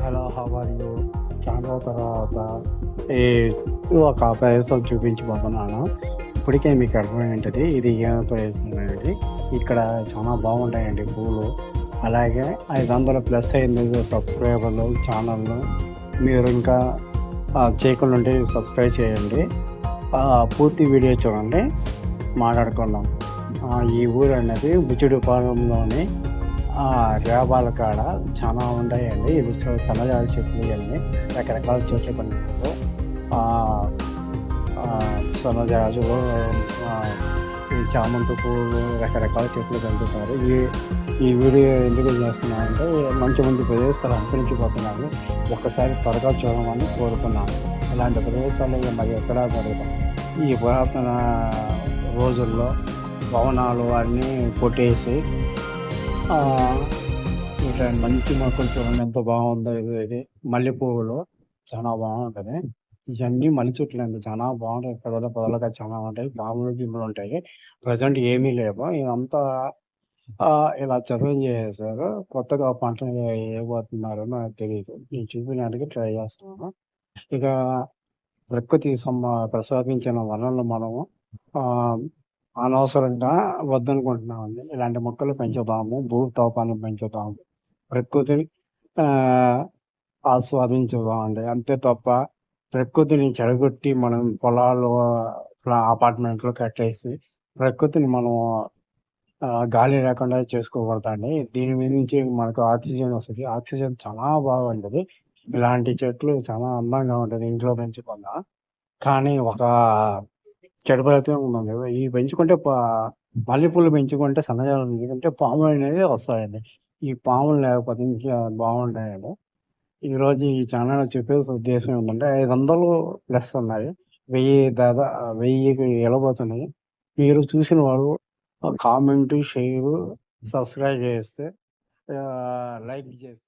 Hello, how are you? చాలా రోజుల తర్వాత ఈ ఒక ప్రదేశం చూపించబోతున్నాను. ఇప్పటికే మీకు అర్థమై ఉంటది. ఇది ఏ ప్రదేశం అనేది. ఇక్కడ చాలా బాగుంటాయండి పూలు. అలాగే 500+ అయింది సబ్స్క్రైబర్లు ఛానల్‌ను. మీరు ఇంకా చేయకుండా ఉంటే సబ్స్క్రైబ్ చేయండి. పూర్తి వీడియో చూడండి. మాట్లాడుకుందాం. ఈ ఊరు అనేది బుచ్చిడిపాలెంలోని రేబాల కాడ చాలా ఉంటాయండి. ఇది సన్నజాజి చెట్లు ఇవన్నీ రకరకాల చెట్లు పండిస్తారు. సన్నజాజులు, ఈ చామంతి పూలు రకరకాల చెట్లు పెంచుతారు. ఈ వీడియో ఎందుకు చేస్తున్నానంటే మంచి మంచి ప్రదేశాలు అంతరించిపోతున్నాయి. ఒక్కసారి త్వరగా చూడమని కోరుతున్నాను. ఇలాంటి ప్రదేశాలు మరి ఎక్కడా జరుగుతాయి. ఈ పురాతన రోజుల్లో భవనాలు అన్నీ కొట్టేసి ఇట్లా మంచి మొక్కలు చూడండి ఎంత బాగుందో. ఇది మల్లె పువ్వులు చాలా బాగుంటది. ఇవన్నీ మల్లె చెట్లు అండి, చాలా బాగుంటాయి. పొదలుగా చాలా ఉంటాయి. పాములు గిమ్ములు ఉంటాయి. ప్రజెంట్ ఏమీ లేవు. ఇదంతా ఇలా చదువు చేసేసారు. కొత్తగా పంటలు వేయబోతున్నారో నాకు తెలియదు. నేను చూపించడానికి ట్రై చేస్తున్నాను. ఇక ప్రకృతి ప్రసాదించిన వనరులు మనము ఆ అనవసరంగా వద్దనుకుంటున్నామండి. ఇలాంటి మొక్కలు పెంచుదాము, భూతాపాన్ని పెంచుదాము, ప్రకృతిని ఆహ్, ఆస్వాదించుదామండి. అంతే తప్ప ప్రకృతిని చెడగొట్టి మనం పొలాలు, అపార్ట్మెంట్లు కట్టేసి ప్రకృతిని మనం గాలి లేకుండా చేసుకోకూడదండి. దీని మీద నుంచి మనకు ఆక్సిజన్ వస్తది. ఆక్సిజన్ చాలా బాగుంటది. ఇలాంటి చెట్లు చాలా అందంగా ఉంటది ఇంట్లో పెంచుకున్నా. కానీ ఒక చెడు ఫలితం ఉందండి. ఇవి పెంచుకుంటే మల్లెపూలు పెంచుకుంటే, సన్నజాజులు పెంచుకుంటే పాములనేవి వస్తాయండి. ఈ పాములు లేకపోతే ఇంకా బాగుంటాయండి. ఈరోజు ఈ ఛానెల్‌లో చెప్పే ఉద్దేశం ఏంటంటే 500+ ఉన్నాయి. 1000కి ఎళ్ళబోతున్నాయి. మీరు చూసిన వారు కామెంటు, షేరు, సబ్స్క్రైబ్ చేస్తే లైక్ చేస్తే